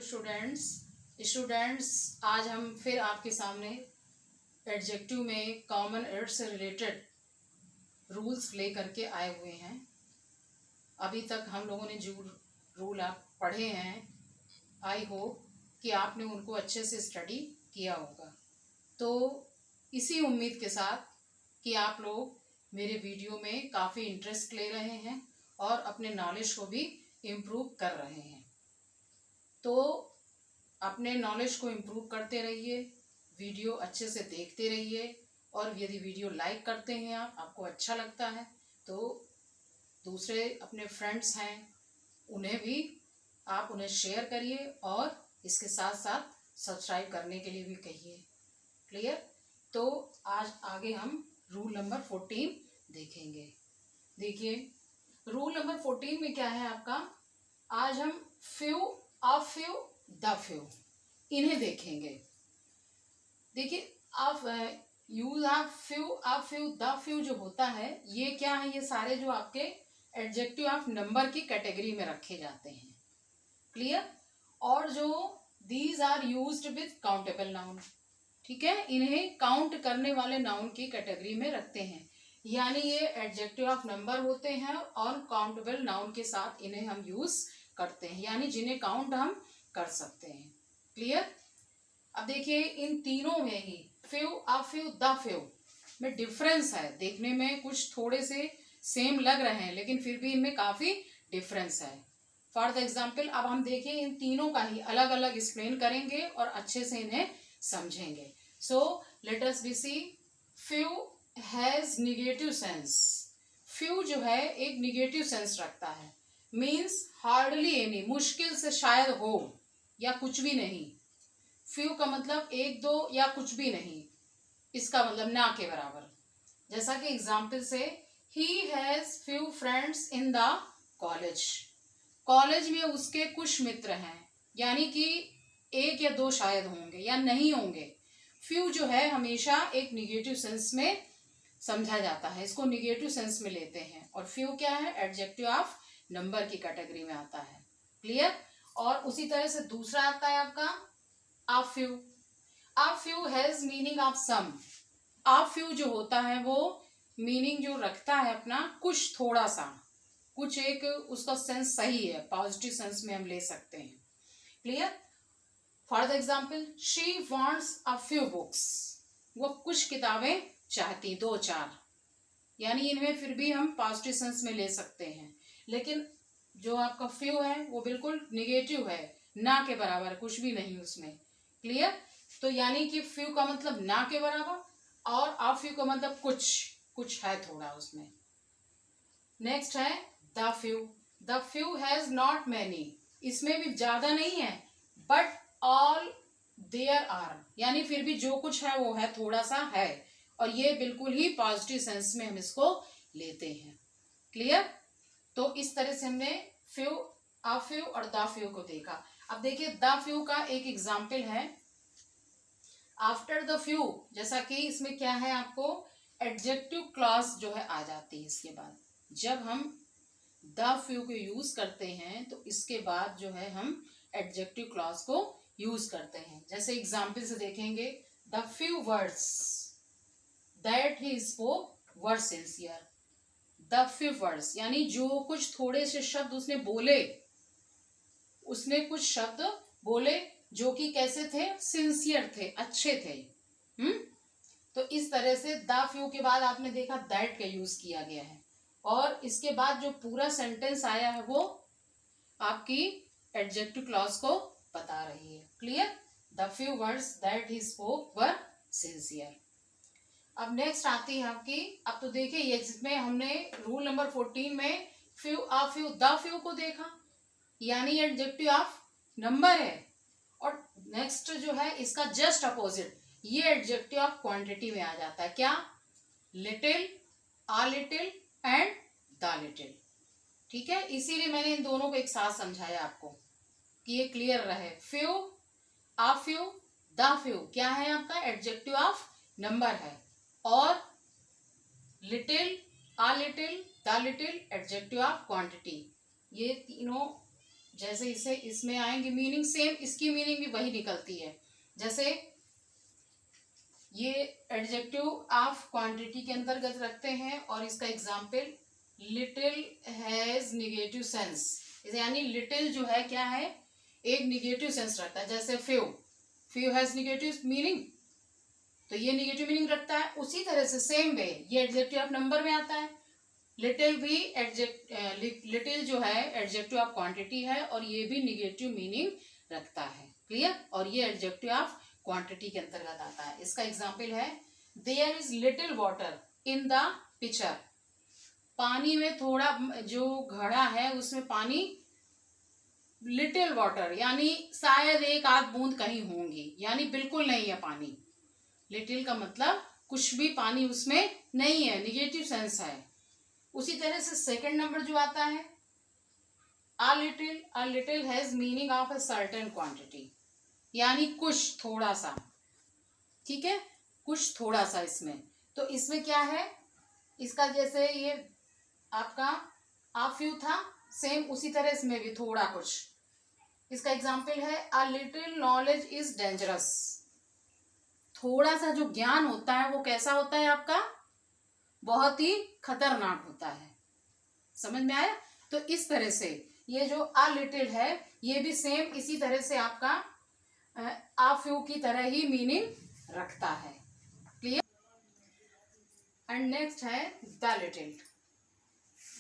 Students आज हम फिर आपके सामने एडजेक्टिव में कॉमन एर्ड से रिलेटेड रूल्स ले करके आए हुए हैं। अभी तक हम लोगों ने जो रूल आप पढ़े हैं, आई होप कि आपने उनको अच्छे से स्टडी किया होगा। तो इसी उम्मीद के साथ कि आप लोग मेरे वीडियो में काफ़ी इंटरेस्ट ले रहे हैं और अपने नॉलेज को भी इम्प्रूव कर रहे हैं, तो अपने नॉलेज को इम्प्रूव करते रहिए, वीडियो अच्छे से देखते रहिए। और यदि वीडियो लाइक करते हैं आपको अच्छा लगता है तो दूसरे अपने फ्रेंड्स हैं उन्हें शेयर करिए और इसके साथ साथ सब्सक्राइब करने के लिए भी कहिए। क्लियर? तो आज आगे हम रूल नंबर 14 देखेंगे। देखिए, रूल नंबर 14 में क्या है आपका, आज हम few, a few, the few इन्हें देखेंगे। देखिए, आप use of few, a few, the few जो होता है, ये क्या है, ये सारे जो आपके एडजेक्टिव ऑफ नंबर की कैटेगरी में रखे जाते हैं। क्लियर? और जो these are used with countable noun, ठीक है, इन्हें काउंट करने वाले नाउन की कैटेगरी में रखते हैं। यानी ये एडजेक्टिव ऑफ नंबर होते हैं और काउंटेबल नाउन के साथ इन्हें हम यूज करते हैं, यानी जिन्हें काउंट हम कर सकते हैं। क्लियर? अब देखिए, इन तीनों में ही few, a few, the few में डिफरेंस है। देखने में कुछ थोड़े से सेम लग रहे हैं लेकिन फिर भी इनमें काफी डिफरेंस है। फॉर द एग्जाम्पल, अब हम देखिए इन तीनों का ही अलग अलग एक्सप्लेन करेंगे और अच्छे से इन्हें समझेंगे। So let us be see. Few has negative sense. Few जो है एक निगेटिव सेंस रखता है, मीन्स हार्डली एनी, मुश्किल से शायद हो या कुछ भी नहीं। फ्यू का मतलब एक दो या कुछ भी नहीं, इसका मतलब ना के बराबर। जैसा कि एग्जाम्पल से, he has few friends in the college. College में उसके कुछ मित्र हैं, यानी कि एक या दो शायद होंगे या नहीं होंगे। फ्यू जो है हमेशा एक निगेटिव सेंस में समझा जाता है, इसको निगेटिव सेंस में लेते हैं। और फ्यू क्या है, एडजेक्टिव ऑफ नंबर की कैटेगरी में आता है। क्लियर? और उसी तरह से दूसरा आता है आपका a few. A few has meaning of some. A few जो होता है वो मीनिंग जो रखता है अपना कुछ, थोड़ा सा, कुछ, एक उसका सेंस सही है, पॉजिटिव सेंस में हम ले सकते हैं। Clear? For the example, she wants a few books. वो कुछ किताबें चाहती, दो चार, यानी इनमें फिर भी हम पॉजिटिव सेंस में ले सकते हैं। लेकिन जो आपका फ्यू है वो बिल्कुल निगेटिव है, ना के बराबर, कुछ भी नहीं उसमें। क्लियर? तो यानी कि फ्यू का मतलब ना के बराबर और अ फ्यू का मतलब कुछ है थोड़ा उसमें। नेक्स्ट है the few. The few has not many. इसमें भी ज्यादा नहीं है, बट ऑल देयर आर, यानी फिर भी जो कुछ है वो है, थोड़ा सा है, और ये बिल्कुल ही पॉजिटिव सेंस में हम इसको लेते हैं। क्लियर? तो इस तरह से हमने फ्यू, अ फ्यू और द फ्यू को देखा। अब देखिए, द फ्यू का एक एग्जाम्पल है आफ्टर द फ्यू। जैसा कि इसमें क्या है, आपको एडजेक्टिव क्लॉज जो है आ जाती है इसके बाद। जब हम द फ्यू को यूज करते हैं तो इसके बाद जो है हम एडजेक्टिव क्लॉज को यूज करते हैं। जैसे एग्जाम्पल से देखेंगे, the few words that he spoke were sincere. The few words यानी जो कुछ थोड़े से शब्द उसने बोले, उसने कुछ शब्द बोले जो कि कैसे थे, सिंसियर थे, अच्छे थे। तो इस तरह से द फ्यू के बाद आपने देखा दैट का यूज किया गया है, और इसके बाद जो पूरा सेंटेंस आया है वो आपकी एडजेक्टिव क्लॉज को बता रही है। Clear? The few words that he spoke were sincere. अब नेक्स्ट आती है आपकी, अब तो देखिए ये जिसमें हमने रूल नंबर 14 में few, a few, the few को देखा, यानी एडजेक्टिव ऑफ नंबर है। और नेक्स्ट जो है इसका जस्ट अपोजिट, ये एडजेक्टिव ऑफ क्वांटिटी में आ जाता है। क्या? Little, a little and the little. ठीक है, इसीलिए मैंने इन दोनों को एक साथ समझाया आपको कि ये क्लियर रहे। Few, a few, the few क्या है, आपका एडजेक्टिव ऑफ नंबर है, और little, a little, the little adjective of quantity. ये तीनों जैसे इसे इसमें आएंगे मीनिंग सेम, इसकी मीनिंग भी वही निकलती है। जैसे ये एडजेक्टिव ऑफ क्वांटिटी के अंतर्गत रखते हैं और इसका example little has negative sense, यानी लिटिल जो है क्या है, एक निगेटिव सेंस रखता है। जैसे few, few has negative meaning, तो ये निगेटिव मीनिंग रखता है। उसी तरह से सेम वे ये एडजेक्टिव ऑफ नंबर में आता है। लिटिल भी लिटिल जो है एडजेक्टिव ऑफ क्वांटिटी है और ये भी निगेटिव मीनिंग रखता है। क्लियर? और ये एडजेक्टिव ऑफ क्वांटिटी के अंतर्गत आता है। इसका एग्जाम्पल है there is little water in the picture, पानी में थोड़ा, जो घड़ा है उसमें पानी, लिटिल वाटर यानी शायद एक आध बूंद कहीं होंगी, यानी बिल्कुल नहीं है पानी। लिटिल का मतलब कुछ भी पानी उसमें नहीं है, निगेटिव सेंस है। उसी तरह से सेकंड नंबर जो आता है a little has meaning of a certain quantity, यानी कुछ थोड़ा सा, ठीक है, कुछ थोड़ा सा इसमें। तो इसमें क्या है, इसका जैसे ये आपका आ फ्यू था, सेम उसी तरह इसमें भी थोड़ा कुछ। इसका एग्जाम्पल है a little knowledge is dangerous, थोड़ा सा जो ज्ञान होता है वो कैसा होता है आपका, बहुत ही खतरनाक होता है। समझ में आया? तो इस तरह से ये जो अ लिटिल है ये भी सेम इसी तरह से आपका आ फ्यू की तरह ही मीनिंग रखता है। क्लियर? एंड नेक्स्ट है the little.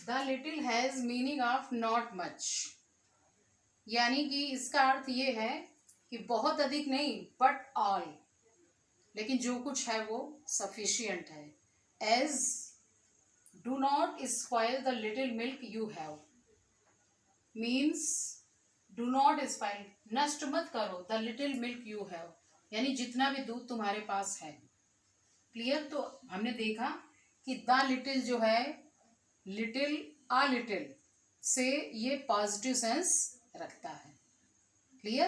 The little has meaning of not much, यानी कि इसका अर्थ ये है कि बहुत अधिक नहीं, बट ऑल, लेकिन जो कुछ है वो सफिशिएंट है। As do not spoil the little milk you have, means do not spoil, नष्ट मत करो, the little milk you have, यानी जितना भी दूध तुम्हारे पास है। क्लियर? तो हमने देखा कि द लिटिल जो है, लिटिल अ लिटिल से ये पॉजिटिव सेंस रखता है। क्लियर?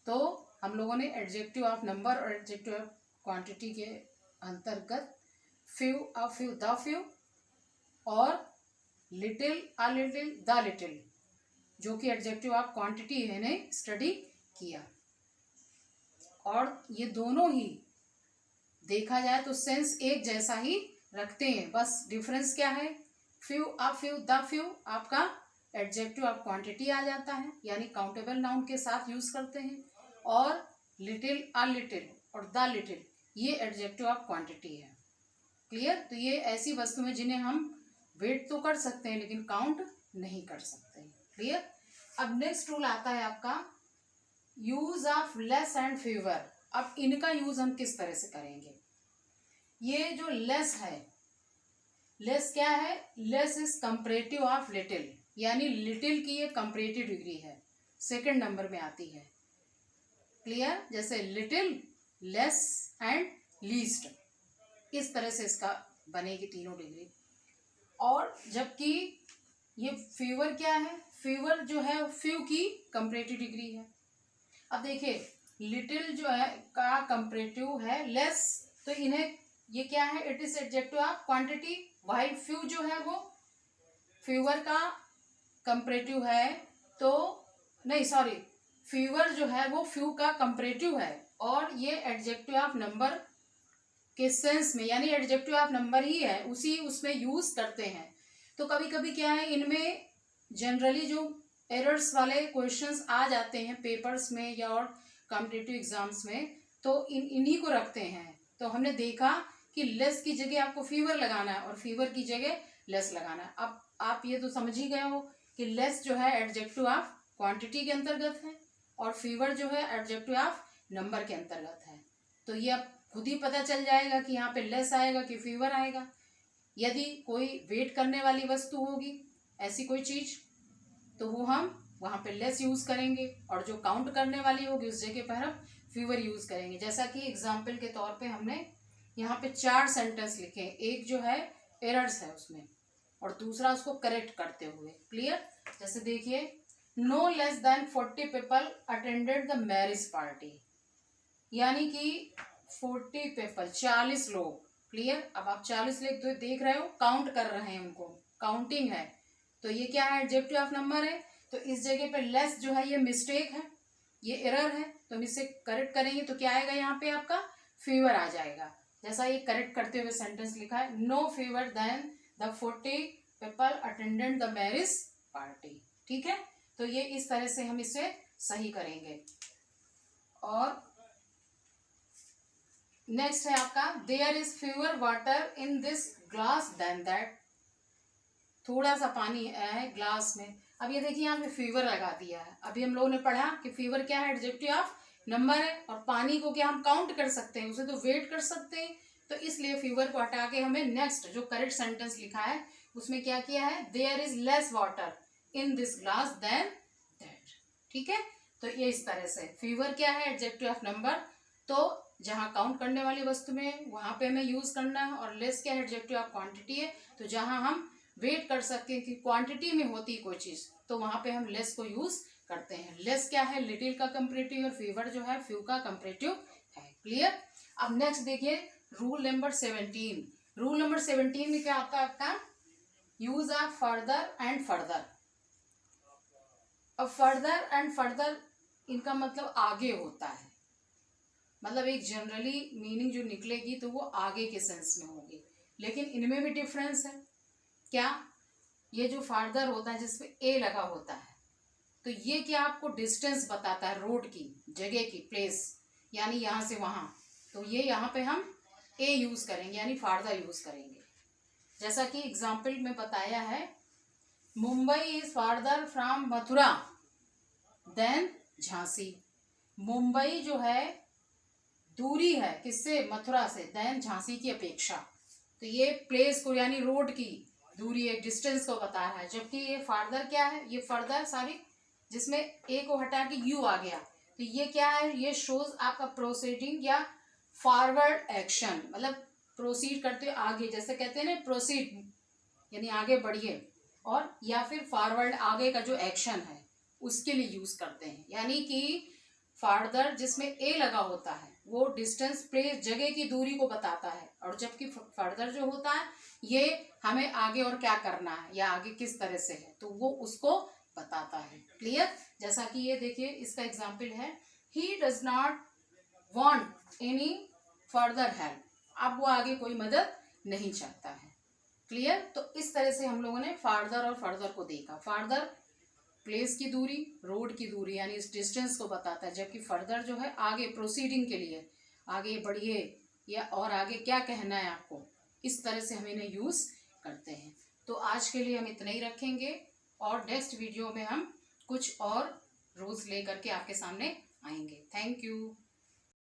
तो हम लोगों ने एडजेक्टिव ऑफ नंबर और एडजेक्टिव ऑफ क्वांटिटी के अंतर्गत few, a few, the few और little, a little, the little, जो कि एडजेक्टिव ऑफ क्वांटिटी है, ने स्टडी किया। और ये दोनों ही देखा जाए तो सेंस एक जैसा ही रखते हैं, बस डिफरेंस क्या है, few, a few, the few आपका एडजेक्टिव ऑफ क्वांटिटी आ जाता है, यानी काउंटेबल नाउन के साथ यूज करते हैं, और लिटिल, अ लिटिल और द लिटिल ये एडजेक्टिव ऑफ क्वांटिटी है। क्लियर? तो ये ऐसी वस्तु है जिन्हें हम वेट तो कर सकते हैं लेकिन काउंट नहीं कर सकते। क्लियर? अब नेक्स्ट रूल आता है आपका use of less and fewer. अब इनका यूज हम किस तरह से करेंगे? ये जो लेस है, लेस क्या है, less is comparative of little, यानी लिटिल की ये कंपैरेटिव डिग्री है, सेकंड नंबर में आती है। क्लियर? जैसे लिटिल, लेस एंड लीस्ट, इस तरह से इसका बनेगी तीनों डिग्री। और जबकि ये फ्यूअर क्या है, फ्यूअर जो है फ्यू की कंपैरेटिव डिग्री है। अब देखिए लिटिल जो है का कंपैरेटिव है लेस, तो इन्हें ये क्या है, it is adjective of quantity, while few जो है वो फ्यूअर का कंपैरेटिव है, तो नहीं सॉरी, फ्यूअर जो है वो फ्यू का कंपैरेटिव है और ये एडजेक्टिव ऑफ नंबर के सेंस में, यानी एडजेक्टिव ऑफ नंबर ही है, उसी उसमें यूज करते हैं। तो कभी कभी क्या है, इनमें जनरली जो एरर्स वाले क्वेश्चंस आ जाते हैं पेपर्स में या और कॉम्पिटिटिव एग्जाम्स में, तो इन्हीं को रखते हैं। तो हमने देखा कि लेस की जगह आपको फीवर लगाना है और फीवर की जगह लेस लगाना है। अब आप ये तो समझ ही गए हो कि लेस जो है एडजेक्टिव ऑफ क्वांटिटी के अंतर्गत है और फीवर जो है एडजेक्टिव ऑफ नंबर के अंतर्गत है। तो ये अब खुद ही पता चल जाएगा कि यहाँ पे लेस आएगा कि फीवर आएगा। यदि कोई वेट करने वाली वस्तु होगी, ऐसी कोई चीज, तो वो हम वहाँ पे लेस यूज करेंगे, और जो काउंट करने वाली होगी उस जगह पर हम फीवर यूज करेंगे। जैसा कि एग्जाम्पल के तौर पे हमने यहाँ पे 4 सेंटेंस लिखे, एक जो है एरर्स है उसमें और दूसरा उसको करेक्ट करते हुए। क्लियर? जैसे देखिए, no less than 40 people attended the marriage party, यानी कि 40 पीपल 40 लोग। क्लियर? अब आप 40 लोग तो देख रहे हो, काउंट कर रहे हैं, उनको काउंटिंग है, तो ये क्या है, एडजेक्टिव ऑफ नंबर है। तो इस जगह पे लेस जो है ये मिस्टेक है, ये एरर है, तो हम इसे करेक्ट करेंगे तो क्या आएगा यहाँ पे आपका फीवर आ जाएगा। जैसा ये करेक्ट करते हुए सेंटेंस लिखा है, no fewer than the 40 people attended the marriage party. ठीक है, तो ये इस तरह से हम इसे सही करेंगे। और नेक्स्ट है आपका, there is fewer water in this glass than that. थोड़ा सा पानी है ग्लास में। अब ये देखिए यहाँ पे फीवर लगा दिया है। अभी हम लोगों ने पढ़ा कि फीवर क्या है, एडजेक्टिव ऑफ नंबर है, और पानी को क्या हम काउंट कर सकते हैं, उसे तो वेट कर सकते हैं। तो इसलिए फीवर को हटा के हमें नेक्स्ट जो करेक्ट सेंटेंस लिखा है उसमें क्या किया है, there is less water in this glass than that. ठीक है, तो ये इस तरह से फीवर क्या है, एडजेक्टिव ऑफ नंबर, तो जहाँ काउंट करने वाली वस्तु में वहां पे हमें यूज करना है। और लेस क्या है, एडजेक्टिव ऑफ क्वांटिटी है, तो जहां हम वेट कर सकते हैं कि क्वांटिटी में होती कोई चीज तो वहां पे हम लेस को यूज करते हैं। लेस क्या है, लिटिल का कंपैरेटिव, और फीवर जो है फ्यू का कंपैरेटिव है। क्लियर। अब नेक्स्ट देखिए रूल नंबर 17। रूल नंबर 17 में क्या आता है आपका, use of further and further. अब फर्दर एंड फर्दर इनका मतलब आगे होता है, मतलब एक जनरली मीनिंग जो निकलेगी तो वो आगे के सेंस में होगी, लेकिन इनमें भी डिफरेंस है। क्या, ये जो फार्दर होता है जिसपे ए लगा होता है, तो ये क्या आपको डिस्टेंस बताता है, रोड की, जगह की, प्लेस, यानी यहाँ से वहाँ, तो ये यहाँ पे हम ए यूज करेंगे यानी फार्दर यूज करेंगे। जैसा कि एग्जाम्पल में बताया है, Mumbai is farther from Mathura than Jhansi. Mumbai जो है दूरी है किससे, मथुरा से, देन झांसी की अपेक्षा। तो ये प्लेस को यानी रोड की दूरी है, डिस्टेंस को बता रहा है। जबकि ये फार्दर क्या है, ये फर्दर सॉरी जिसमें ए को हटा के यू आ गया, तो ये क्या है, ये शोज आपका प्रोसीडिंग या फॉरवर्ड एक्शन, मतलब प्रोसीड करते हुए आगे, जैसे कहते हैं ना प्रोसीड यानी आगे बढ़िए, और या फिर फॉरवर्ड आगे का जो एक्शन है उसके लिए यूज करते हैं। यानी कि फार्दर जिसमें ए लगा होता है वो डिस्टेंस, प्लेस, जगह की दूरी को बताता है, और जबकि फर्दर जो होता है ये हमें आगे और क्या करना है या आगे किस तरह से है तो वो उसको बताता है। क्लियर। जैसा कि ये देखिए इसका एग्जाम्पल है, he does not want any further help. अब वो आगे कोई मदद नहीं चाहता है। क्लियर। तो इस तरह से हम लोगों ने फार्दर और फर्दर को देखा। फार्दर प्लेस की दूरी, रोड की दूरी यानी इस डिस्टेंस को बताता है, जबकि फर्दर जो है आगे प्रोसीडिंग के लिए, आगे बढ़िए या और आगे क्या कहना है आपको, इस तरह से हम इन्हें यूज करते हैं। तो आज के लिए हम इतना ही रखेंगे, और नेक्स्ट वीडियो में हम कुछ और रूल्स लेकर के आपके सामने आएंगे। Thank you.